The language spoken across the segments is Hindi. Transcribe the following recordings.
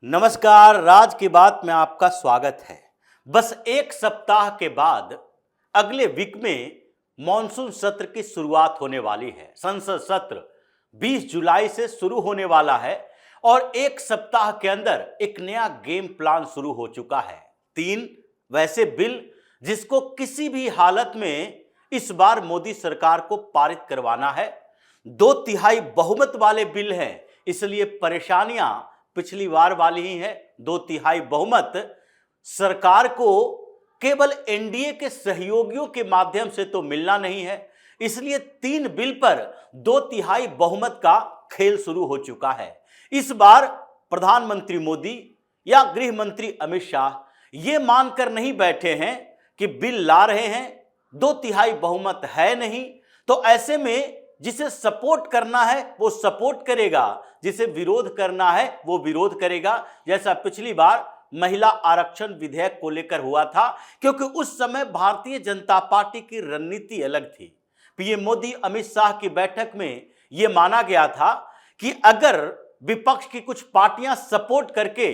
नमस्कार, राज की बात में आपका स्वागत है। बस एक सप्ताह के बाद अगले वीक में मॉनसून सत्र की शुरुआत होने वाली है। संसद सत्र 20 जुलाई से शुरू होने वाला है और एक सप्ताह के अंदर एक नया गेम प्लान शुरू हो चुका है। 3 वैसे बिल जिसको किसी भी हालत में इस बार मोदी सरकार को पारित करवाना है। 2/3 बहुमत वाले बिल हैं, इसलिए परेशानियां पिछली बार वाली ही है। 2/3 बहुमत सरकार को केवल एनडीए के सहयोगियों के माध्यम से तो मिलना नहीं है, इसलिए 3 बिल पर 2/3 बहुमत का खेल शुरू हो चुका है। इस बार प्रधानमंत्री मोदी या गृह मंत्री अमित शाह ये मानकर नहीं बैठे हैं कि बिल ला रहे हैं, 2/3 बहुमत है नहीं, तो ऐसे में जिसे सपोर्ट करना है वो सपोर्ट करेगा, जिसे विरोध करना है वो विरोध करेगा। जैसा पिछली बार महिला आरक्षण विधेयक को लेकर हुआ था, क्योंकि उस समय भारतीय जनता पार्टी की रणनीति अलग थी। पीएम मोदी अमित शाह की बैठक में यह माना गया था कि अगर विपक्ष की कुछ पार्टियां सपोर्ट करके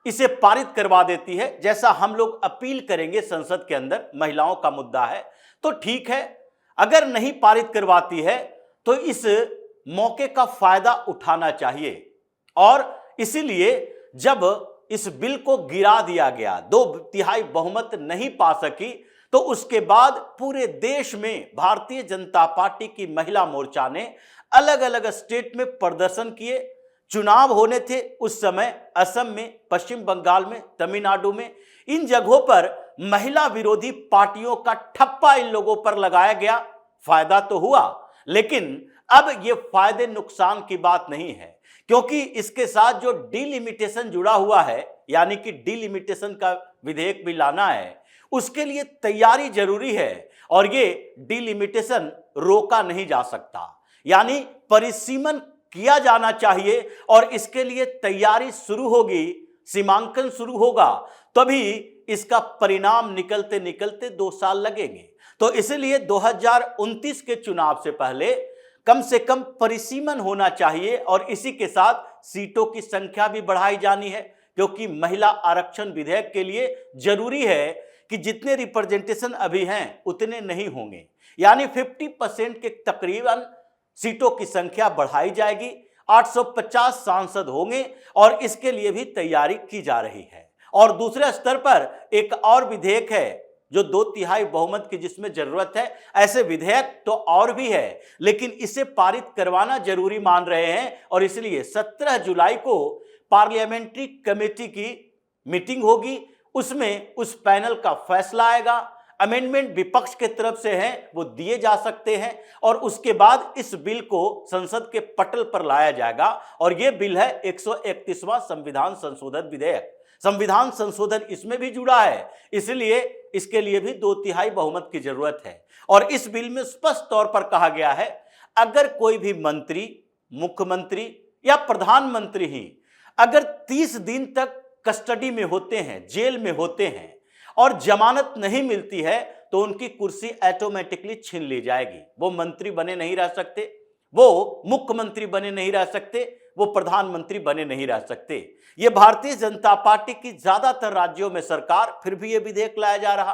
इसे पारित करवा देती है, जैसा हम लोग अपील करेंगे संसद के अंदर, महिलाओं का मुद्दा है, तो ठीक है। अगर नहीं पारित करवाती है तो इस मौके का फायदा उठाना चाहिए। और इसीलिए जब इस बिल को गिरा दिया गया, 2/3 बहुमत नहीं पा सकी, तो उसके बाद पूरे देश में भारतीय जनता पार्टी की महिला मोर्चा ने अलग अलग स्टेट में प्रदर्शन किए। चुनाव होने थे उस समय, असम में, पश्चिम बंगाल में, तमिलनाडु में। इन जगहों पर महिला विरोधी पार्टियों का ठप्पा इन लोगों पर लगाया गया। फायदा तो हुआ, लेकिन अब यह फायदे नुकसान की बात नहीं है, क्योंकि इसके साथ जो डिलिमिटेशन जुड़ा हुआ है, यानी कि डिलिमिटेशन का विधेयक भी लाना है, उसके लिए तैयारी जरूरी है और ये डिलिमिटेशन रोका नहीं जा सकता, यानी परिसीमन किया जाना चाहिए और इसके लिए तैयारी शुरू होगी, सीमांकन शुरू होगा, तभी इसका परिणाम निकलते निकलते 2 साल लगेंगे। तो इसलिए 2029 के चुनाव से पहले कम से कम परिसीमन होना चाहिए और इसी के साथ सीटों की संख्या भी बढ़ाई जानी है, क्योंकि महिला आरक्षण विधेयक के लिए जरूरी है कि जितने रिप्रेजेंटेशन अभी हैं उतने नहीं होंगे, यानी 50% के तकरीबन सीटों की संख्या बढ़ाई जाएगी। 850 सांसद होंगे और इसके लिए भी तैयारी की जा रही है। और दूसरे स्तर पर एक और विधेयक है जो 2/3 बहुमत की जिसमें जरूरत है। ऐसे विधेयक तो और भी है, लेकिन इसे पारित करवाना जरूरी मान रहे हैं और इसलिए 17 जुलाई को पार्लियामेंट्री कमेटी की मीटिंग होगी। उसमें उस पैनल का फैसला आएगा। अमेंडमेंट विपक्ष के तरफ से हैं, वो दिए जा सकते हैं और उसके बाद इस बिल को संसद के पटल पर लाया जाएगा। और यह बिल है 131वां संविधान संशोधन विधेयक। संविधान संशोधन इसमें भी जुड़ा है, इसलिए इसके लिए भी 2/3 बहुमत की जरूरत है। और इस बिल में स्पष्ट तौर पर कहा गया है, अगर कोई भी मंत्री, मुख्यमंत्री या प्रधानमंत्री ही अगर 30 दिन तक कस्टडी में होते हैं, जेल में होते हैं और जमानत नहीं मिलती है, तो उनकी कुर्सी ऑटोमेटिकली छीन ली जाएगी। वो मंत्री बने नहीं रह सकते, वो मुख्यमंत्री बने नहीं रह सकते, वो प्रधानमंत्री बने नहीं रह सकते। ये भारतीय जनता पार्टी की ज्यादातर राज्यों में सरकार, फिर भी ये विधेयक लाया जा रहा।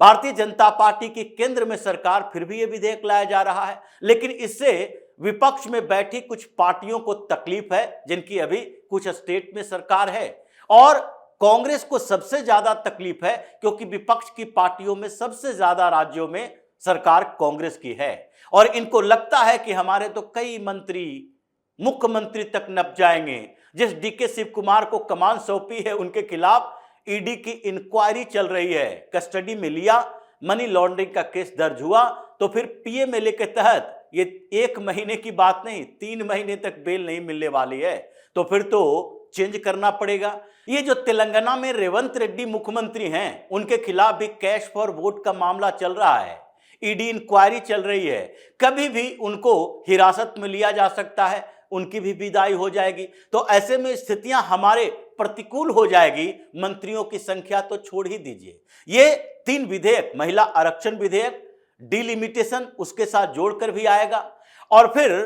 भारतीय जनता पार्टी की केंद्र में सरकार, फिर भी ये विधेयक लाया जा रहा है। लेकिन इससे विपक्ष में बैठी कुछ पार्टियों को तकलीफ है, जिनकी अभी कुछ स्टेट में सरकार है, और कांग्रेस को सबसे ज्यादा तकलीफ है, क्योंकि विपक्ष की पार्टियों में सबसे ज्यादा राज्यों में सरकार कांग्रेस की है। और इनको लगता है कि हमारे तो कई मंत्री, मुख्यमंत्री तक नप जाएंगे। जिस डीके शिव कुमार को कमान सौंपी है, उनके खिलाफ ईडी की इंक्वायरी चल रही है, कस्टडी में लिया, मनी लॉन्ड्रिंग का केस दर्ज हुआ, तो फिर पीएमएलए के तहत ये 1 महीने की बात नहीं, 3 महीने तक बेल नहीं मिलने वाली है, तो फिर तो चेंज करना पड़ेगा। ये जो तेलंगाना में रेवंत रेड्डी मुख्यमंत्री हैं, उनके खिलाफ भी कैश फॉर वोट का मामला चल रहा है, ईडी इंक्वायरी चल रही है, कभी भी उनको हिरासत में लिया जा सकता है, उनकी भी विदाई हो जाएगी। तो ऐसे में स्थितियां हमारे प्रतिकूल हो जाएगी। मंत्रियों की संख्या तो छोड़ ही दीजिए। ये 3 विधेयक, महिला आरक्षण विधेयक, डिलिमिटेशन उसके साथ जोड़कर भी आएगा, और फिर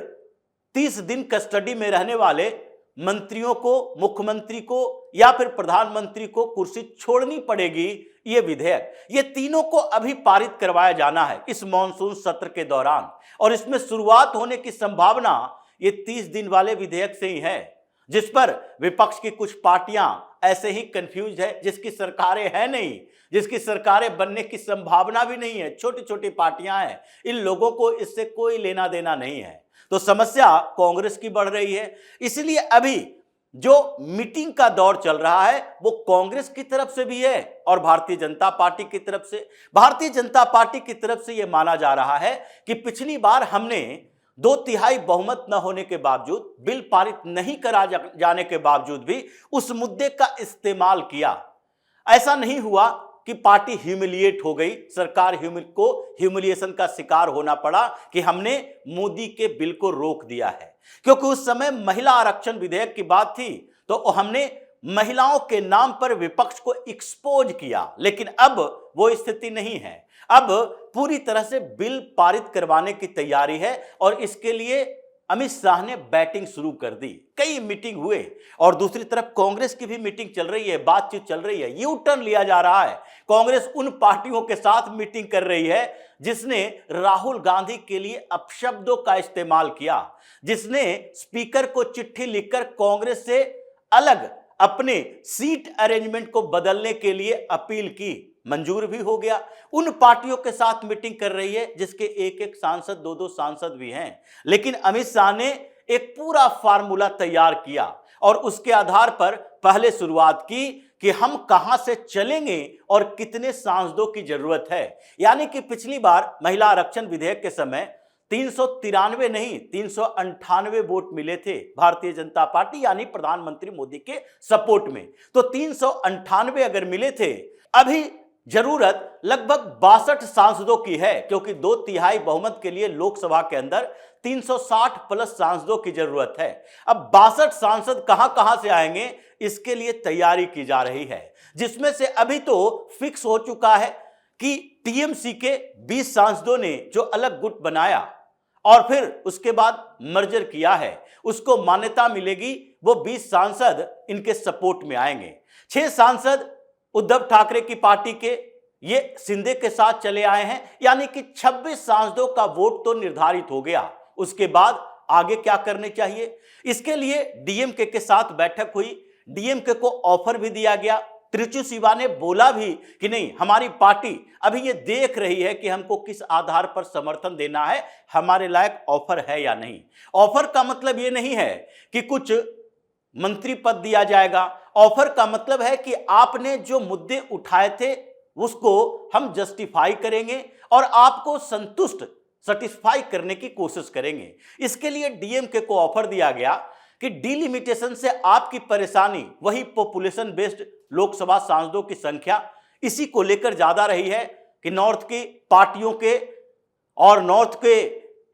30 दिन कस्टडी में रहने वाले मंत्रियों को, मुख्यमंत्री को या फिर प्रधानमंत्री को कुर्सी छोड़नी पड़ेगी। ये विधेयक, ये तीनों को अभी पारित करवाया जाना है इस मॉनसून सत्र के दौरान, और इसमें शुरुआत होने की संभावना ये 30 दिन वाले विधेयक से ही है, जिस पर विपक्ष की कुछ पार्टियां ऐसे ही कंफ्यूज है, जिसकी सरकारें हैं नहीं, जिसकी सरकारें बनने की संभावना भी नहीं है, छोटी छोटी पार्टियां हैं, इन लोगों को इससे कोई लेना देना नहीं है। तो समस्या कांग्रेस की बढ़ रही है। इसलिए अभी जो मीटिंग का दौर चल रहा है वो कांग्रेस की तरफ से भी है और भारतीय जनता पार्टी की तरफ से। भारतीय जनता पार्टी की तरफ से यह माना जा रहा है कि पिछली बार हमने 2/3 बहुमत न होने के बावजूद, बिल पारित नहीं करा जाने के बावजूद भी उस मुद्दे का इस्तेमाल किया। ऐसा नहीं हुआ कि पार्टी ह्यूमिलिएट हो गई, सरकार को ह्यूमिलिएशन का शिकार होना पड़ा कि हमने मोदी के बिल को रोक दिया है, क्योंकि उस समय महिला आरक्षण विधेयक की बात थी तो हमने महिलाओं के नाम पर विपक्ष को एक्सपोज किया। लेकिन अब वो स्थिति नहीं है। अब पूरी तरह से बिल पारित करवाने की तैयारी है और इसके लिए अमित शाह ने बैटिंग शुरू कर दी। कई मीटिंग हुए और दूसरी तरफ कांग्रेस की भी मीटिंग चल रही है, बातचीत चल रही है, यू टर्न लिया जा रहा है। कांग्रेस उन पार्टियों के साथ मीटिंग कर रही है जिसने राहुल गांधी के लिए अपशब्दों का इस्तेमाल किया, जिसने स्पीकर को चिट्ठी लिखकर कांग्रेस से अलग अपने सीट अरेंजमेंट को बदलने के लिए अपील की, मंजूर भी हो गया। उन पार्टियों के साथ मीटिंग कर रही है जिसके एक एक सांसद, दो दो सांसद भी हैं। लेकिन अमित शाह ने एक पूरा फार्मूला तैयार किया और उसके आधार पर पहले शुरुआत की कि हम कहां से चलेंगे और कितने सांसदों की जरूरत है। यानी कि पिछली बार महिला आरक्षण विधेयक के समय 393 नहीं 398 वोट मिले थे भारतीय जनता पार्टी यानी प्रधानमंत्री मोदी के सपोर्ट में। तो 398 अगर मिले थे, अभी जरूरत लगभग 62 सांसदों की है, क्योंकि 2/3 बहुमत के लिए लोकसभा के अंदर 360 प्लस सांसदों की जरूरत है। अब 62 सांसद कहां कहां से आएंगे, इसके लिए तैयारी की जा रही है, जिसमें से अभी तो फिक्स हो चुका है कि टीएमसी के 20 सांसदों ने जो अलग गुट बनाया और फिर उसके बाद मर्जर किया है, उसको मान्यता मिलेगी। वो 20 सांसद इनके सपोर्ट में आएंगे। 6 सांसद उद्धव ठाकरे की पार्टी के, ये शिंदे के साथ चले आए हैं, यानी कि 26 सांसदों का वोट तो निर्धारित हो गया। उसके बाद आगे क्या करने चाहिए, इसके लिए डीएमके के साथ बैठक हुई। डीएमके को ऑफर भी दिया गया। त्रिचु शिवा ने बोला भी कि नहीं, हमारी पार्टी अभी ये देख रही है कि हमको किस आधार पर समर्थन देना है, हमारे लायक ऑफर है या नहीं। ऑफर का मतलब ये नहीं है कि कुछ मंत्री पद दिया जाएगा। ऑफर का मतलब है कि आपने जो मुद्दे उठाए थे उसको हम जस्टिफाई करेंगे और आपको सेटिस्फाई करने की कोशिश करेंगे। इसके लिए डीएमके को ऑफर दिया गया कि डिलिमिटेशन से आपकी परेशानी, वही पॉपुलेशन बेस्ड लोकसभा सांसदों की संख्या, इसी को लेकर ज्यादा रही है कि नॉर्थ की पार्टियों के और नॉर्थ के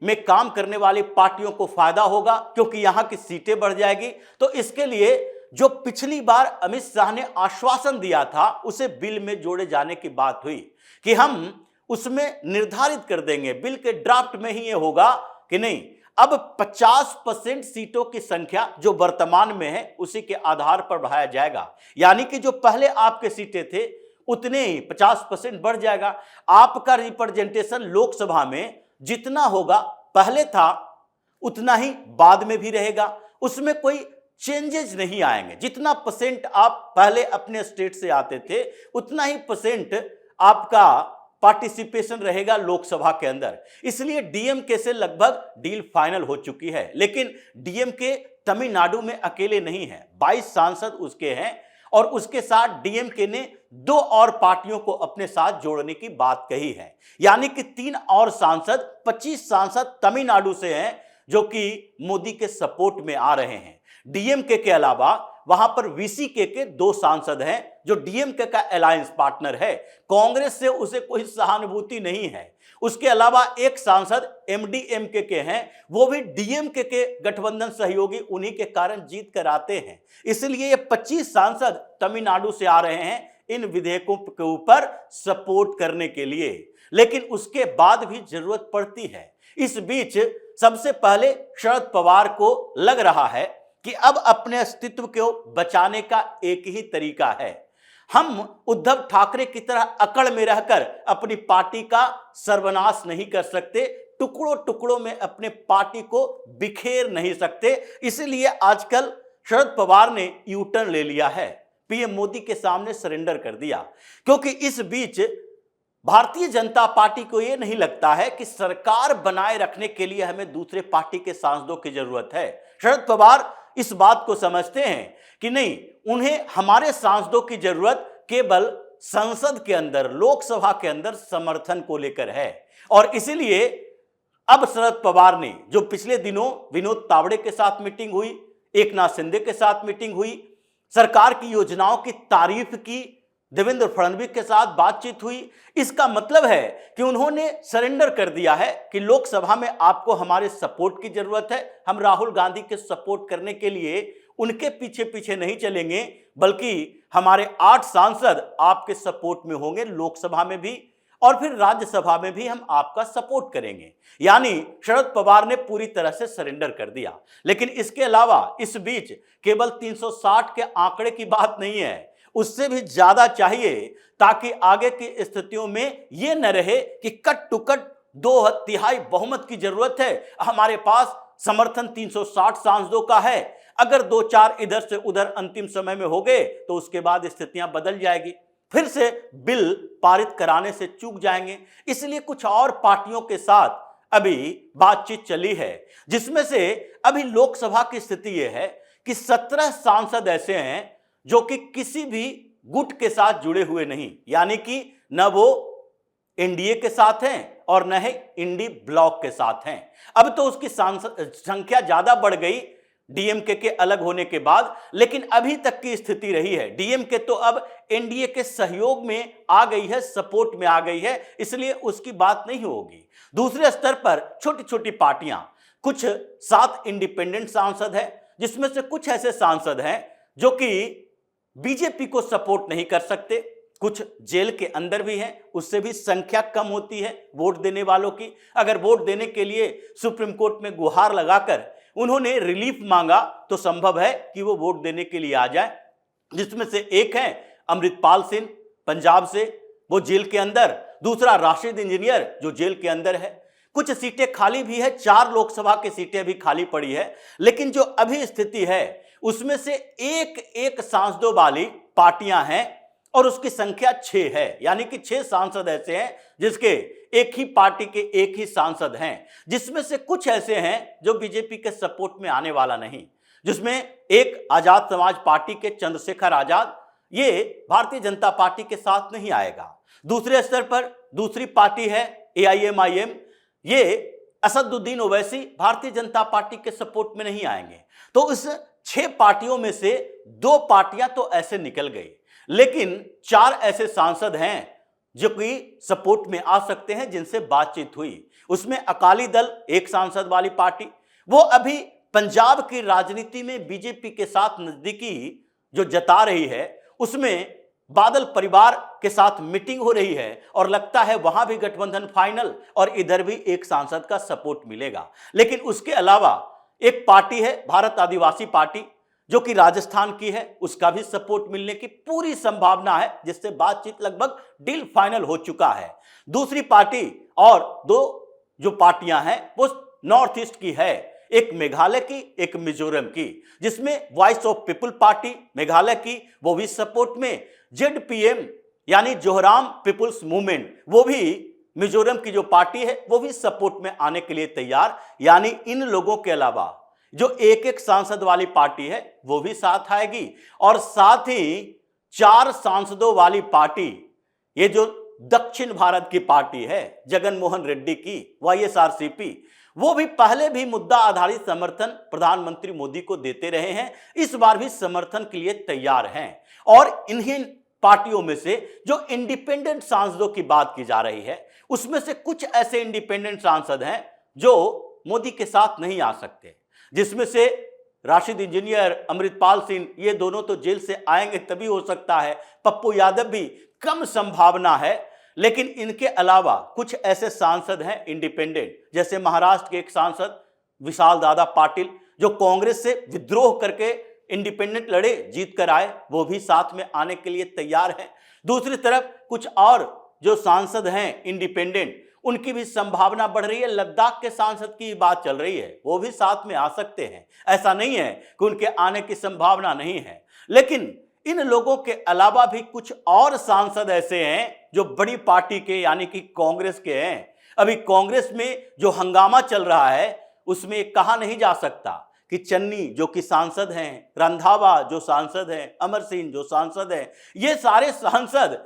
में काम करने वाली पार्टियों को फायदा होगा क्योंकि यहां की सीटें बढ़ जाएगी। तो इसके लिए जो पिछली बार अमित शाह ने आश्वासन दिया था उसे बिल में जोड़े जाने की बात हुई कि हम उसमें निर्धारित कर देंगे, बिल के ड्राफ्ट में ही ये होगा कि नहीं, अब 50% सीटों की संख्या जो वर्तमान में है उसी के आधार पर बढ़ाया जाएगा। यानी कि जो पहले आपके सीटें थे उतने ही 50% बढ़ जाएगा। आपका रिप्रेजेंटेशन लोकसभा में जितना होगा पहले था उतना ही बाद में भी रहेगा, उसमें कोई चेंजेस नहीं आएंगे। जितना परसेंट आप पहले अपने स्टेट से आते थे उतना ही परसेंट आपका पार्टिसिपेशन रहेगा लोकसभा के अंदर। इसलिए डीएमके से लगभग डील फाइनल हो चुकी है। लेकिन डीएमके तमिलनाडु में अकेले नहीं है, 22 सांसद उसके हैं और उसके साथ डीएमके ने 2 और पार्टियों को अपने साथ जोड़ने की बात कही है। यानी कि 3 और सांसद, 25 सांसद तमिलनाडु से हैं जो कि मोदी के सपोर्ट में आ रहे हैं। डीएमके के अलावा वहां पर वीसीके के 2 सांसद हैं जो डीएमके का अलायंस पार्टनर है। कांग्रेस से उसे कोई सहानुभूति नहीं है। उसके अलावा एक सांसद एमडीएमके के हैं, वो भी डीएमके के गठबंधन सहयोगी, उन्हीं के कारण जीत कर आते हैं। इसलिए ये 25 सांसद तमिलनाडु से आ रहे हैं इन विधेयकों के ऊपर सपोर्ट करने के लिए। लेकिन उसके बाद भी जरूरत पड़ती है। इस बीच सबसे पहले शरद पवार को लग रहा है कि अब अपने अस्तित्व को बचाने का एक ही तरीका है, हम उद्धव ठाकरे की तरह अकड़ में रहकर अपनी पार्टी का सर्वनाश नहीं कर सकते, टुकड़ों टुकड़ों में अपने पार्टी को बिखेर नहीं सकते। इसलिए आजकल शरद पवार ने यू टर्न ले लिया है, पीएम मोदी के सामने सरेंडर कर दिया, क्योंकि इस बीच भारतीय जनता पार्टी को यह नहीं लगता है कि सरकार बनाए रखने के लिए हमें दूसरे पार्टी के सांसदों की जरूरत है। शरद पवार इस बात को समझते हैं कि नहीं, उन्हें हमारे सांसदों की जरूरत केवल संसद के अंदर, लोकसभा के अंदर समर्थन को लेकर है। और इसीलिए अब शरद पवार ने, जो पिछले दिनों विनोद तावड़े के साथ मीटिंग हुई, एकनाथ शिंदे के साथ मीटिंग हुई, सरकार की योजनाओं की तारीफ की, देवेंद्र फडणवीस के साथ बातचीत हुई, इसका मतलब है कि उन्होंने सरेंडर कर दिया है कि लोकसभा में आपको हमारे सपोर्ट की जरूरत है। हम राहुल गांधी के सपोर्ट करने के लिए उनके पीछे पीछे नहीं चलेंगे, बल्कि हमारे 8 सांसद आपके सपोर्ट में होंगे, लोकसभा में भी और फिर राज्यसभा में भी हम आपका सपोर्ट करेंगे। यानी शरद पवार ने पूरी तरह से सरेंडर कर दिया। लेकिन इसके अलावा इस बीच केवल 360 के आंकड़े की बात नहीं है, उससे भी ज्यादा चाहिए, ताकि आगे की स्थितियों में यह न रहे कि कट टू कट 2/3 बहुमत की जरूरत है, हमारे पास समर्थन 360 सांसदों का है, अगर 2-4 इधर से उधर अंतिम समय में हो गए तो उसके बाद स्थितियां बदल जाएगी, फिर से बिल पारित कराने से चूक जाएंगे। इसलिए कुछ और पार्टियों के साथ अभी बातचीत चली है, जिसमें से अभी लोकसभा की स्थिति यह है कि 17 सांसद ऐसे हैं जो कि किसी भी गुट के साथ जुड़े हुए नहीं, यानी कि न वो एनडीए के साथ हैं और न ही इंडी ब्लॉक के साथ हैं। अब तो उसकी संख्या ज्यादा बढ़ गई डीएमके के अलग होने के बाद, लेकिन अभी तक की स्थिति रही है डीएमके तो अब एनडीए के सहयोग में आ गई है, सपोर्ट में आ गई है, इसलिए उसकी बात नहीं होगी। दूसरे स्तर पर छोटी छोटी पार्टियां, कुछ 7 इंडिपेंडेंट सांसद हैं, जिसमें से कुछ ऐसे सांसद हैं जो कि बीजेपी को सपोर्ट नहीं कर सकते, कुछ जेल के अंदर भी हैं, उससे भी संख्या कम होती है वोट देने वालों की। अगर वोट देने के लिए सुप्रीम कोर्ट में गुहार लगाकर उन्होंने रिलीफ मांगा तो संभव है कि वो वोट देने के लिए आ जाए। जिसमें से एक है अमृतपाल सिंह पंजाब से, वो जेल के अंदर, दूसरा राशिद इंजीनियर जो जेल के अंदर है। कुछ सीटें खाली भी है, 4 लोकसभा की सीटें भी खाली पड़ी है, लेकिन जो अभी स्थिति है उसमें से एक सांसदों वाली पार्टियां हैं और उसकी संख्या 6 है, यानी कि 6 सांसद ऐसे हैं जिसके एक ही पार्टी के एक ही सांसद हैं, जिसमें से कुछ ऐसे हैं जो बीजेपी के सपोर्ट में आने वाला नहीं, जिसमें एक आजाद समाज पार्टी के चंद्रशेखर आजाद, ये भारतीय जनता पार्टी के साथ नहीं आएगा। दूसरे स्तर पर दूसरी पार्टी है एआईएमआईएम, ये असदुद्दीन ओवैसी भारतीय जनता पार्टी के सपोर्ट में नहीं आएंगे। तो इस 6 पार्टियों में से 2 पार्टियां तो ऐसे निकल गई, लेकिन 4 ऐसे सांसद हैं जो कि सपोर्ट में आ सकते हैं, जिनसे बातचीत हुई। उसमें अकाली दल एक सांसद वाली पार्टी, वो अभी पंजाब की राजनीति में बीजेपी के साथ नजदीकी जो जता रही है, उसमें बादल परिवार के साथ मीटिंग हो रही है और लगता है वहां भी गठबंधन फाइनल और इधर भी एक सांसद का सपोर्ट मिलेगा। लेकिन उसके अलावा एक पार्टी है भारत आदिवासी पार्टी, जो कि राजस्थान की है, उसका भी सपोर्ट मिलने की पूरी संभावना है, जिससे बातचीत लगभग डील फाइनल हो चुका है। दूसरी पार्टी और 2 जो पार्टियां हैं वो नॉर्थ ईस्ट की है, एक मेघालय की, एक मिजोरम की, जिसमें voice of people party Meghalaya की वो भी सपोर्ट में, जेडपीएम यानी जोहराम पीपुल्स मूवमेंट वो भी मिजोरम की जो पार्टी है वो भी सपोर्ट में आने के लिए तैयार। यानी इन लोगों के अलावा जो एक सांसद वाली पार्टी है वो भी साथ आएगी, और साथ ही 4 सांसदों वाली पार्टी, ये जो दक्षिण भारत की पार्टी है जगन मोहन रेड्डी की वाईएसआरसीपी, वो भी पहले भी मुद्दा आधारित समर्थन प्रधानमंत्री मोदी को देते रहे हैं, इस बार भी समर्थन के लिए तैयार हैं। और इन्हीं पार्टियों में से जो इंडिपेंडेंट सांसदों की बात की जा रही है, उसमें से कुछ ऐसे इंडिपेंडेंट सांसद हैं जो मोदी के साथ नहीं आ सकते, जिसमें से राशिद इंजीनियर, अमृतपाल सिंह, ये दोनों तो जेल से आएंगे तभी हो सकता है, पप्पू यादव भी कम संभावना है। लेकिन इनके अलावा कुछ ऐसे सांसद हैं इंडिपेंडेंट, जैसे महाराष्ट्र के एक सांसद विशाल दादा पाटिल, जो कांग्रेस से विद्रोह करके इंडिपेंडेंट लड़े, जीत कर आए, वो भी साथ में आने के लिए तैयार हैं। दूसरी तरफ कुछ और जो सांसद हैं इंडिपेंडेंट, उनकी भी संभावना बढ़ रही है। लद्दाख के सांसद की बात चल रही है, वो भी साथ में आ सकते हैं। ऐसा नहीं है कि उनके आने की संभावना नहीं है, लेकिन इन लोगों के अलावा भी कुछ और सांसद ऐसे हैं जो बड़ी पार्टी के यानी कि कांग्रेस के हैं। अभी कांग्रेस में जो हंगामा चल रहा है उसमें कहा नहीं जा सकता कि चन्नी जो कि सांसद हैं, रंधावा जो सांसद हैं, अमर सिंह जो सांसद हैं, ये सारे सांसद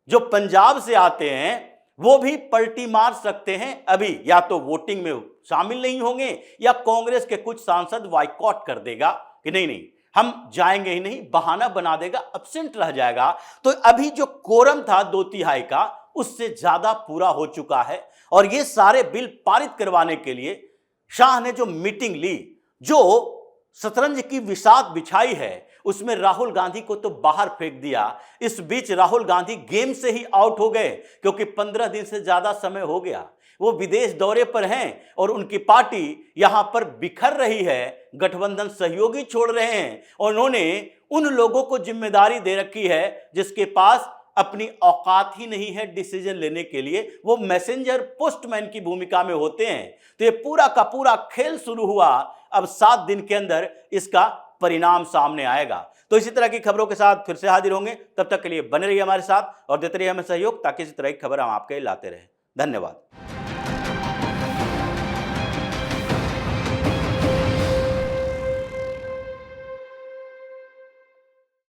जो पंजाब से आते हैं वो भी पलटी मार सकते हैं। अभी या तो वोटिंग में शामिल नहीं होंगे या कांग्रेस के कुछ सांसद बाइकॉट कर देगा कि नहीं नहीं हम जाएंगे ही नहीं, बहाना बना देगा, एब्सेंट रह जाएगा। तो अभी जो कोरम था 2/3 का, उससे ज्यादा पूरा हो चुका है और ये सारे बिल पारित करवाने के लिए शाह ने जो मीटिंग ली, जो शतरंज की विसात बिछाई है, उसमें राहुल गांधी को तो बाहर फेंक दिया। इस बीच राहुल गांधी गेम से ही आउट हो गए क्योंकि 15 दिन से ज्यादा समय हो गया, वो विदेश दौरे पर हैं और उनकी पार्टी यहां पर बिखर रही है, गठबंधन सहयोगी छोड़ रहे हैं और उन्होंने उन लोगों को जिम्मेदारी दे रखी है जिसके पास अपनी औकात ही नहीं है डिसीजन लेने के लिए, वो मैसेंजर पोस्टमैन की भूमिका में होते हैं। तो ये पूरा का पूरा खेल शुरू हुआ, अब 7 दिन के अंदर इसका परिणाम सामने आएगा। तो इसी तरह की खबरों के साथ फिर से हाजिर होंगे, तब तक के लिए बने रहिए हमारे साथ और देते रहिए हमें सहयोग ताकि इसी तरह की खबर हम आपके लिए लाते रहें। धन्यवाद।